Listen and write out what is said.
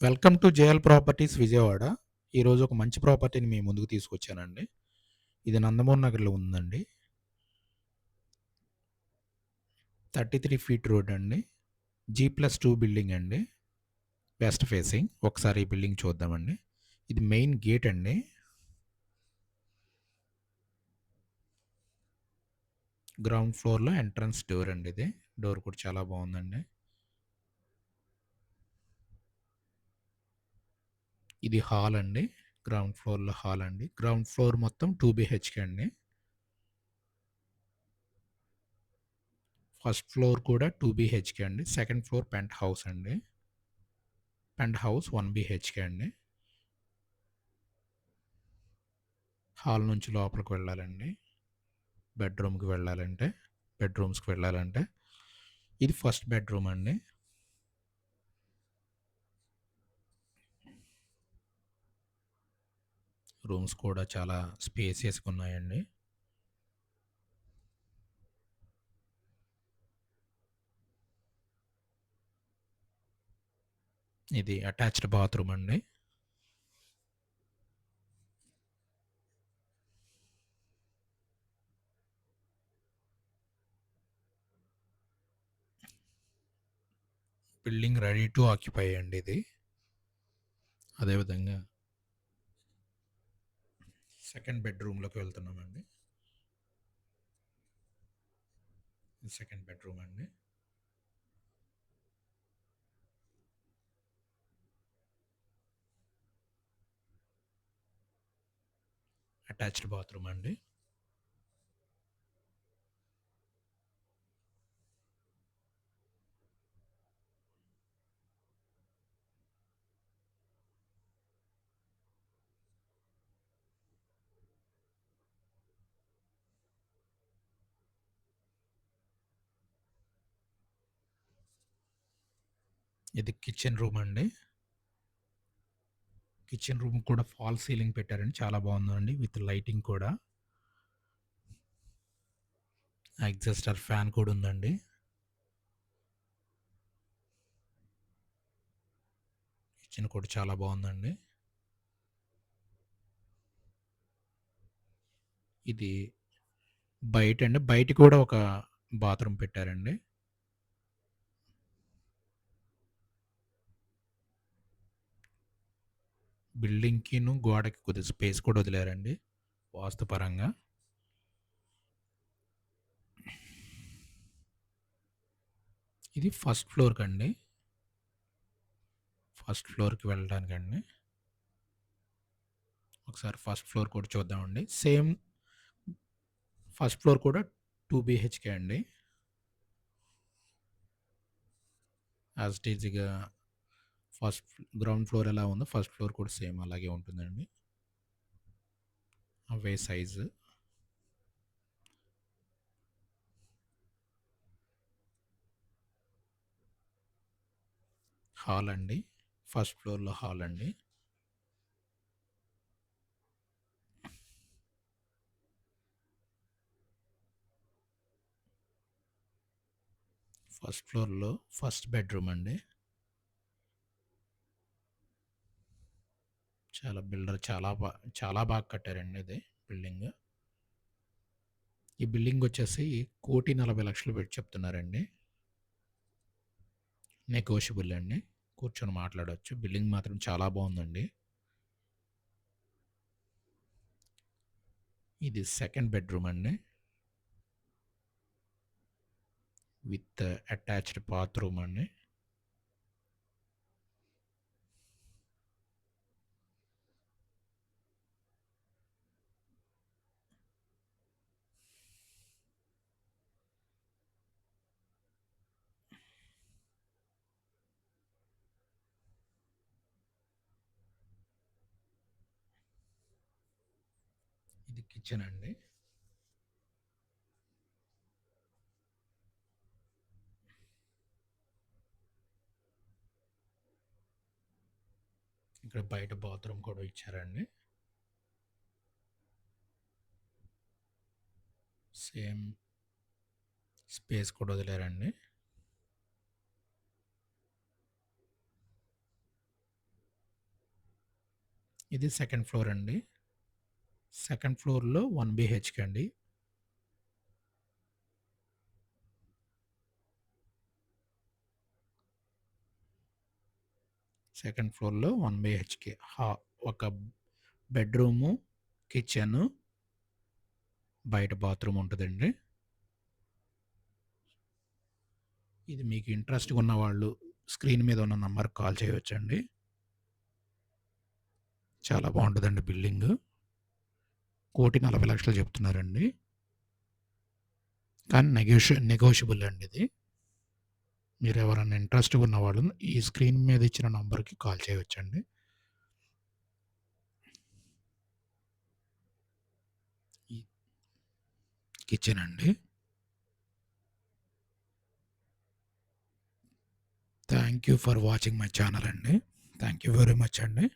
Welcome to JL properties Vijayawada. ఈరోజు ఒక మంచి ప్రాపర్టీని మీ ముందుకు తీసుకొచ్చానండి. ఇది నందమూరి నగర్‌లో ఉందండి. 33 ఫీట్ రోడ్ అండి. G+2 బిల్డింగ్ అండి. West facing. ఒకసారి ఈ బిల్డింగ్ చూద్దామండి. ఇది మెయిన్ గేట్ అండి. గ్రౌండ్ ఫ్లోర్‌లో ఎంట్రన్స్ డోర్ అండి ఇది. డోర్ కూడా చాలా బాగుందండి. ఇది హాల్ అండి. గ్రౌండ్ ఫ్లోర్‌లో హాల్ అండి. గ్రౌండ్ ఫ్లోర్ మొత్తం 2 BHK అండి. ఫస్ట్ ఫ్లోర్ కూడా 2 BHK అండి. సెకండ్ ఫ్లోర్ పెంట్ హౌస్ అండి. పెంట్ హౌస్ 1 BHK అండి. హాల్ నుంచి లోపలికి వెళ్ళాలండి. బెడ్రూమ్స్కి వెళ్ళాలంటే ఇది ఫస్ట్ బెడ్రూమ్ అండి. రూమ్స్ కూడా చాలా స్పేసియస్గా ఉన్నాయండి. ఇది అటాచ్డ్ బాత్రూమ్ అండి. బిల్డింగ్ రెడీ టు ఆక్యుపై అండి ఇది. అదేవిధంగా సెకండ్ బెడ్రూమ్లోకి వెళ్తున్నామండి. సెకండ్ బెడ్రూమ్ అండి. అటాచ్డ్ బాత్రూమ్ అండి. ఇది కిచెన్ రూమ్ అండి. కిచెన్ రూమ్ కూడా ఫాల్ సీలింగ్ పెట్టారండి. చాలా బాగుందండి. విత్ లైటింగ్ కూడా. ఎగ్జాస్టర్ ఫ్యాన్ కూడా ఉందండి. కిచెన్ కూడా చాలా బాగుందండి. ఇది బయట అండి. బయట కూడా ఒక బాత్రూమ్ పెట్టారండి. బిల్డింగ్కిను గోడకి కొద్దిగా స్పేస్ కూడా వదిలారండి వాస్తుపరంగా. ఇది ఫస్ట్ ఫ్లోర్కి అండి. ఫస్ట్ ఫ్లోర్కి వెళ్ళడానికండి. ఒకసారి ఫస్ట్ ఫ్లోర్ కూడా చూద్దామండి. సేమ్ ఫస్ట్ ఫ్లోర్ కూడా 2 BHK అండి. యాజ్ ఇట్ ఈజ్గా ఫస్ట్ గ్రౌండ్ ఫ్లోర్ ఎలా ఉందో ఫస్ట్ ఫ్లోర్ కూడా సేమ్ అలాగే ఉంటుందండి. అవే సైజు. హాల్ అండి. ఫస్ట్ ఫ్లోర్లో హాల్ అండి. ఫస్ట్ ఫ్లోర్లో ఫస్ట్ బెడ్రూమ్ అండి. బిల్డర్ చాలా బాగా కట్టారండి ఇది బిల్డింగ్. ఈ బిల్డింగ్ వచ్చేసి 1,40,00,000 పెట్టి చెప్తున్నారండి. నెగోషియబుల్ అండి. కూర్చొని మాట్లాడవచ్చు. బిల్డింగ్ మాత్రం చాలా బాగుందండి. ఇది సెకండ్ బెడ్రూమ్ అండి. విత్ అటాచ్డ్ బాత్రూమ్ అండి. ఇది కిచెన్ అండి. ఇక్కడ బయట బాత్రూమ్ కూడా ఇచ్చారండి. సేమ్ స్పేస్ కూడా వదిలారండి. ఇది సెకండ్ ఫ్లోర్ అండి. సెకండ్ ఫ్లోర్‌లో 1 బీహెచ్‌కే అండి. సెకండ్ ఫ్లోర్‌లో 1 బీహెచ్‌కే. ఒక బెడ్‌రూము, కిచెను, బయట బాత్రూమ్ ఉంటదండి. ఇది మీకు ఇంట్రెస్ట్‌గా ఉన్నవాళ్ళు స్క్రీన్ మీద ఉన్న నంబర్‌కి కాల్ చేయొచ్చండి. చాలా బావుంటదండి బిల్డింగు. 1,40,00,000 చెప్తున్నారండి. కానీ నెగోషియబుల్ అండి ఇది. మీరెవరైనా ఇంట్రెస్ట్‌గా ఉన్నవాళ్ళు ఈ స్క్రీన్ మీద ఇచ్చిన నంబర్‌కి కాల్ చేయొచ్చండి. ఈ కిచెన్ అండి. Thank you for watching my channel అండి. థాంక్ యూ వెరీ మచ్ అండి.